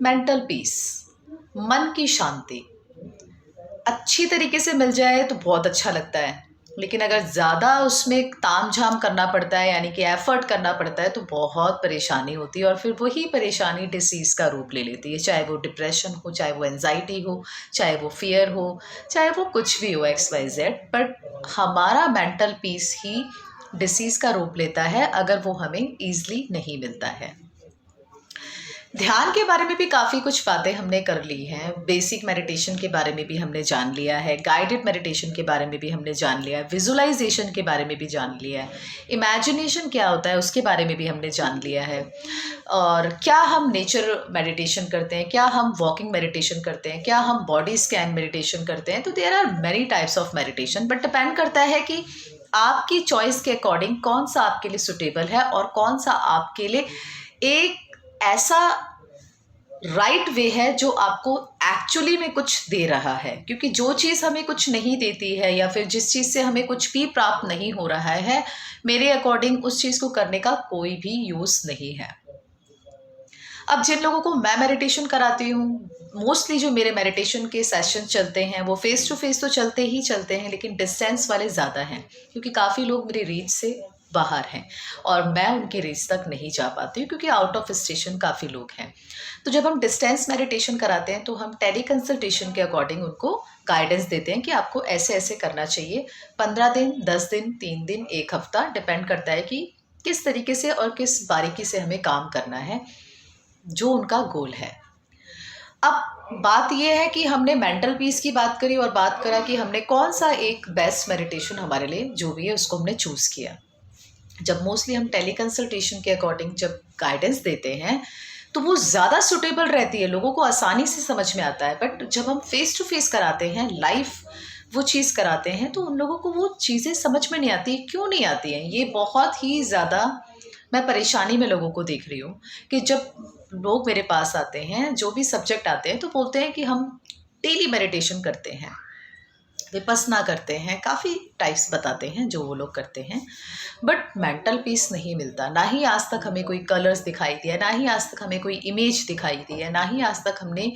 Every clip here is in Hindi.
मेंटल पीस, मन की शांति अच्छी तरीके से मिल जाए तो बहुत अच्छा लगता है, लेकिन अगर ज़्यादा उसमें तामझाम करना पड़ता है यानी कि एफ़र्ट करना पड़ता है तो बहुत परेशानी होती है और फिर वही परेशानी डिसीज़ का रूप ले लेती है। चाहे वो डिप्रेशन हो, चाहे वो एंग्ज़ायटी हो, चाहे वो फ़ियर हो, चाहे वो कुछ भी हो एक्स वाई ज़ेड, बट हमारा मेंटल पीस ही डिसीज़ का रूप लेता है अगर वो हमें ईज़िली नहीं मिलता है। ध्यान के बारे में भी काफ़ी कुछ बातें हमने कर ली हैं, बेसिक मेडिटेशन के बारे में भी हमने जान लिया है, गाइडेड मेडिटेशन के बारे में भी हमने जान लिया है, विजुअलाइजेशन के बारे में भी जान लिया है, इमेजिनेशन क्या होता है उसके बारे में भी हमने जान लिया है, और क्या हम नेचर मेडिटेशन करते हैं, क्या हम वॉकिंग मेडिटेशन करते हैं, क्या हम बॉडी स्कैन मेडिटेशन करते हैं। तो there are many types of meditation, but depend करता है कि आपकी चॉइस के अकॉर्डिंग कौन सा आपके लिए सुटेबल है और कौन सा आपके लिए एक ऐसा राइट वे है जो आपको एक्चुअली में कुछ दे रहा है। क्योंकि जो चीज़ हमें कुछ नहीं देती है या फिर जिस चीज़ से हमें कुछ भी प्राप्त नहीं हो रहा है, मेरे अकॉर्डिंग उस चीज़ को करने का कोई भी यूज़ नहीं है। अब जिन लोगों को मैं मेडिटेशन कराती हूँ, मोस्टली जो मेरे मेडिटेशन के सेशन चलते हैं वो फेस टू फेस तो चलते ही चलते हैं, लेकिन डिस्टेंस वाले ज़्यादा हैं क्योंकि काफ़ी लोग मेरी रीच से बाहर हैं और मैं उनकी रीच तक नहीं जा पाती हूँ क्योंकि आउट ऑफ स्टेशन काफ़ी लोग हैं। तो जब हम डिस्टेंस मेडिटेशन कराते हैं तो हम टेली कंसल्टेशन के अकॉर्डिंग उनको गाइडेंस देते हैं कि आपको ऐसे ऐसे करना चाहिए। 15 दिन, 10 दिन, 3 दिन, 1 हफ्ता, डिपेंड करता है कि किस तरीके से और किस बारीकी से हमें काम करना है, जो उनका गोल है। अब बात ये है कि हमने मेंटल पीस की बात करी और बात करा कि हमने कौन सा एक बेस्ट मेडिटेशन हमारे लिए जो भी है उसको हमने चूज़ किया। जब मोस्टली हम टेली कंसल्टेशन के अकॉर्डिंग जब गाइडेंस देते हैं तो वो ज़्यादा सुटेबल रहती है, लोगों को आसानी से समझ में आता है। बट जब हम फेस टू फेस कराते हैं, लाइव वो चीज़ कराते हैं, तो उन लोगों को वो चीज़ें समझ में नहीं आती। क्यों नहीं आती हैं? ये बहुत ही ज़्यादा मैं परेशानी में लोगों को देख रही हूँ कि जब लोग मेरे पास आते हैं, जो भी सब्जेक्ट आते हैं, तो बोलते हैं कि हम डेली मेडिटेशन करते हैं, विपस्सना करते हैं, काफ़ी टाइप्स बताते हैं जो वो लोग करते हैं, बट मेंटल पीस नहीं मिलता। ना ही आज तक हमें कोई कलर्स दिखाई दिया, ना ही आज तक हमें कोई इमेज दिखाई दी है, ना ही आज तक हमने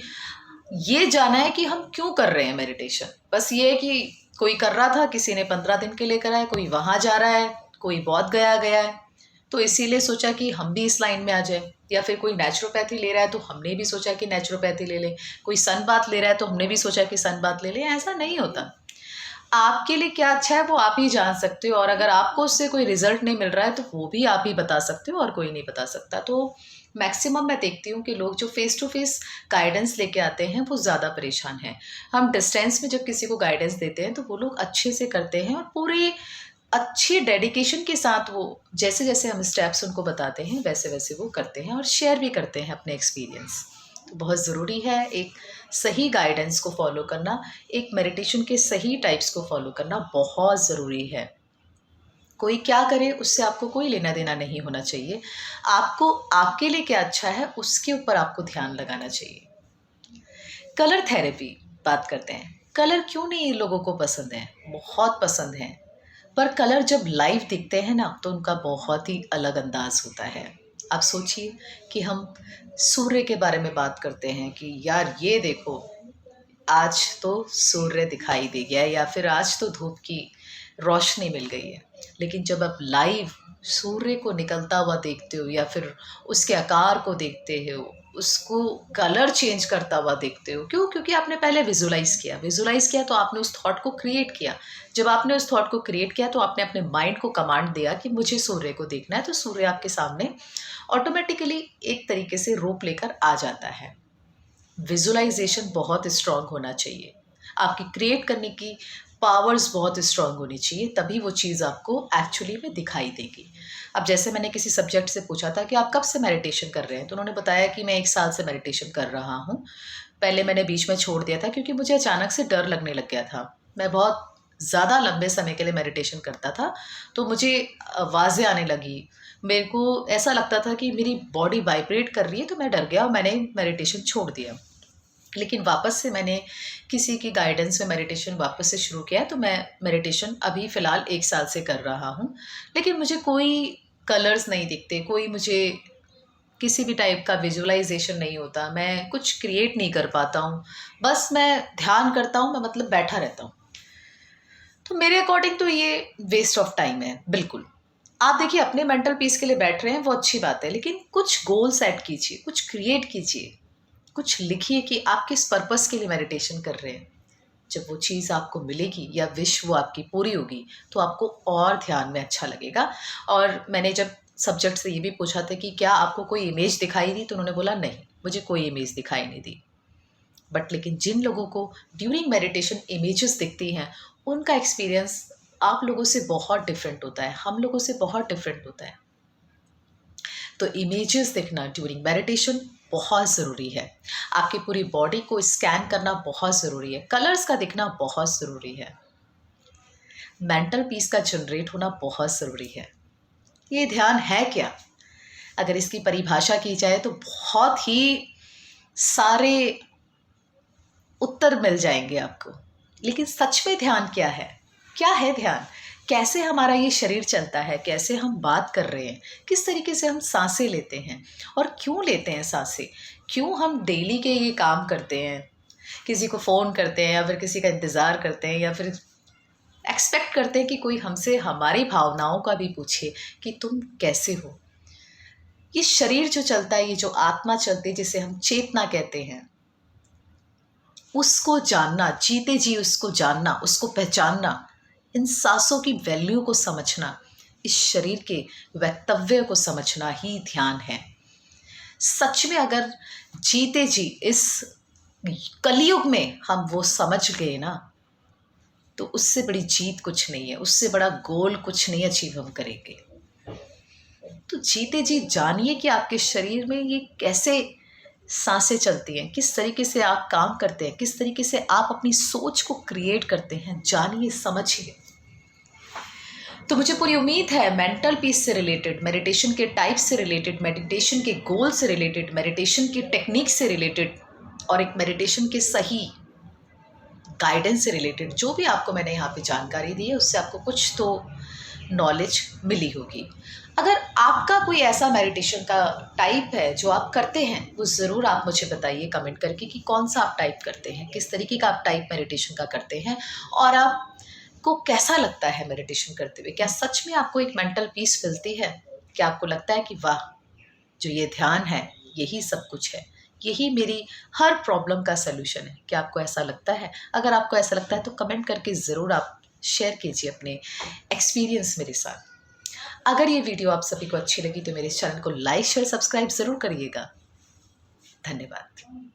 ये जाना है कि हम क्यों कर रहे हैं मेडिटेशन। बस ये है कि कोई कर रहा था, किसी ने 15 दिन के लिए करा है, कोई वहाँ जा रहा है, कोई बहुत गया गया है, तो इसीलिए सोचा कि हम भी इस लाइन में आ जाए। या फिर कोई नेचुरोपैथी ले रहा है तो हमने भी सोचा कि नेचुरोपैथी ले लें, कोई सन बात ले रहा है तो हमने भी सोचा कि सन बात ले लें। ऐसा नहीं होता। आपके लिए क्या अच्छा है वो आप ही जान सकते हो, और अगर आपको उससे कोई रिजल्ट नहीं मिल रहा है तो वो भी आप ही बता सकते हो और कोई नहीं बता सकता। तो मैक्सिमम मैं देखती हूँ कि लोग जो फेस टू फेस गाइडेंस लेके आते हैं वो ज़्यादा परेशान हैं। हम डिस्टेंस में जब किसी को गाइडेंस देते हैं तो वो लोग अच्छे से करते हैं और पूरे अच्छे डेडिकेशन के साथ वो जैसे जैसे हम स्टेप्स उनको बताते हैं वैसे वैसे वो करते हैं और शेयर भी करते हैं अपने एक्सपीरियंस। तो बहुत ज़रूरी है एक सही गाइडेंस को फॉलो करना, एक मेडिटेशन के सही टाइप्स को फॉलो करना बहुत ज़रूरी है। कोई क्या करे उससे आपको कोई लेना देना नहीं होना चाहिए। आपको आपके लिए क्या अच्छा है उसके ऊपर आपको ध्यान लगाना चाहिए। कलर थेरेपी बात करते हैं। कलर क्यों नहीं लोगों को पसंद है? बहुत पसंद है। पर कलर जब लाइव दिखते हैं ना तो उनका बहुत ही अलग अंदाज होता है। आप सोचिए कि हम सूर्य के बारे में बात करते हैं कि यार ये देखो, आज तो सूर्य दिखाई दे गया है या फिर आज तो धूप की रोशनी मिल गई है। लेकिन जब आप लाइव सूर्य को निकलता हुआ देखते हो या फिर उसके आकार को देखते हो, उसको कलर चेंज करता हुआ देखते हो, क्यों? क्योंकि आपने पहले विजुलाइज किया तो आपने उस थॉट को क्रिएट किया। जब आपने उस थॉट को क्रिएट किया तो आपने अपने माइंड को कमांड दिया कि मुझे सूर्य को देखना है, तो सूर्य आपके सामने ऑटोमेटिकली एक तरीके से रूप लेकर आ जाता है। विजुअलाइजेशन बहुत स्ट्रांग होना चाहिए, आपकी क्रिएट करने की पावर्स बहुत स्ट्रांग होनी चाहिए, तभी वो चीज़ आपको एक्चुअली में दिखाई देगी। अब जैसे मैंने किसी सब्जेक्ट से पूछा था कि आप कब से मेडिटेशन कर रहे हैं, तो उन्होंने बताया कि मैं 1 साल से मेडिटेशन कर रहा हूँ। पहले मैंने बीच में छोड़ दिया था क्योंकि मुझे अचानक से डर लगने लग गया था। मैं बहुत ज़्यादा लंबे समय के लिए मेडिटेशन करता था तो मुझे आवाज़ें आने लगी, मेरे को ऐसा लगता था कि मेरी बॉडी वाइब्रेट कर रही है, तो मैं डर गया और मैंने मेडिटेशन छोड़ दिया। लेकिन वापस से मैंने किसी की गाइडेंस में मेडिटेशन वापस से शुरू किया, तो मैं मेडिटेशन अभी फ़िलहाल 1 साल से कर रहा हूँ। लेकिन मुझे कोई कलर्स नहीं दिखते, कोई मुझे किसी भी टाइप का विजुअलाइजेशन नहीं होता, मैं कुछ क्रिएट नहीं कर पाता हूँ, बस मैं ध्यान करता हूँ, मैं मतलब बैठा रहता हूँ। तो मेरे अकॉर्डिंग तो ये वेस्ट ऑफ टाइम है बिल्कुल। आप देखिए अपने मेंटल पीस के लिए बैठ रहे हैं वो अच्छी बात है, लेकिन कुछ गोल सेट कीजिए, कुछ क्रिएट कीजिए, कुछ लिखिए कि आप किस पर्पस के लिए मेडिटेशन कर रहे हैं। जब वो चीज़ आपको मिलेगी या विश वो आपकी पूरी होगी तो आपको और ध्यान में अच्छा लगेगा। और मैंने जब सब्जेक्ट से ये भी पूछा था कि क्या आपको कोई इमेज दिखाई दी, तो उन्होंने बोला नहीं, मुझे कोई इमेज दिखाई नहीं दी। बट लेकिन जिन लोगों को ड्यूरिंग मेडिटेशन इमेजेस दिखती हैं, उनका एक्सपीरियंस आप लोगों से बहुत डिफरेंट होता है, हम लोगों से बहुत डिफरेंट होता है। तो इमेजेस देखना ड्यूरिंग मेडिटेशन बहुत ज़रूरी है। आपकी पूरी बॉडी को स्कैन करना बहुत ज़रूरी है। कलर्स का दिखना बहुत ज़रूरी है। मेंटल पीस का जनरेट होना बहुत ज़रूरी है। ये ध्यान है क्या? अगर इसकी परिभाषा की जाए तो बहुत ही सारे उत्तर मिल जाएंगे आपको। लेकिन सच में ध्यान क्या है? क्या है ध्यान? कैसे हमारा ये शरीर चलता है, कैसे हम बात कर रहे हैं, किस तरीके से हम सांसें लेते हैं और क्यों लेते हैं सांसें, क्यों हम डेली के ये काम करते हैं, किसी को फ़ोन करते हैं या फिर किसी का इंतज़ार करते हैं या फिर एक्सपेक्ट करते हैं कि कोई हमसे हमारी भावनाओं का भी पूछे कि तुम कैसे हो। ये शरीर जो चलता है, ये जो आत्मा चलती है, जिसे हम चेतना कहते हैं, उसको जानना, जीते जी उसको जानना, उसको पहचानना, इन सांसों की वैल्यू को समझना, इस शरीर के वक्तव्य को समझना ही ध्यान है। सच में अगर जीते जी इस कलयुग में हम वो समझ गए ना, तो उससे बड़ी जीत कुछ नहीं है, उससे बड़ा गोल कुछ नहीं अचीव हम करेंगे। तो जीते जी जानिए कि आपके शरीर में ये कैसे सांसें चलती हैं, किस तरीके से आप काम करते हैं, किस तरीके से आप अपनी सोच को क्रिएट करते हैं, जानिए, समझिए। तो मुझे पूरी उम्मीद है मेंटल पीस से रिलेटेड, मेडिटेशन के टाइप से रिलेटेड, मेडिटेशन के गोल से रिलेटेड, मेडिटेशन की टेक्निक से रिलेटेड और एक मेडिटेशन के सही गाइडेंस से रिलेटेड जो भी आपको मैंने यहाँ पे जानकारी दी है, उससे आपको कुछ तो नॉलेज मिली होगी। अगर आपका कोई ऐसा मेडिटेशन का टाइप है जो आप करते हैं, वो ज़रूर आप मुझे बताइए कमेंट करके कि कौन सा आप टाइप करते हैं, किस तरीके का आप टाइप मेडिटेशन का करते हैं और आपको कैसा लगता है मेडिटेशन करते हुए। क्या सच में आपको एक मेंटल पीस मिलती है? क्या आपको लगता है कि वाह, जो ये ध्यान है यही सब कुछ है, यही मेरी हर प्रॉब्लम का सलूशन है? क्या आपको ऐसा लगता है? अगर आपको ऐसा लगता है तो कमेंट करके ज़रूर आप शेयर कीजिए अपने एक्सपीरियंस मेरे साथ। अगर ये वीडियो आप सभी को अच्छी लगी तो मेरे चैनल को लाइक शेयर सब्सक्राइब ज़रूर करिएगा। धन्यवाद।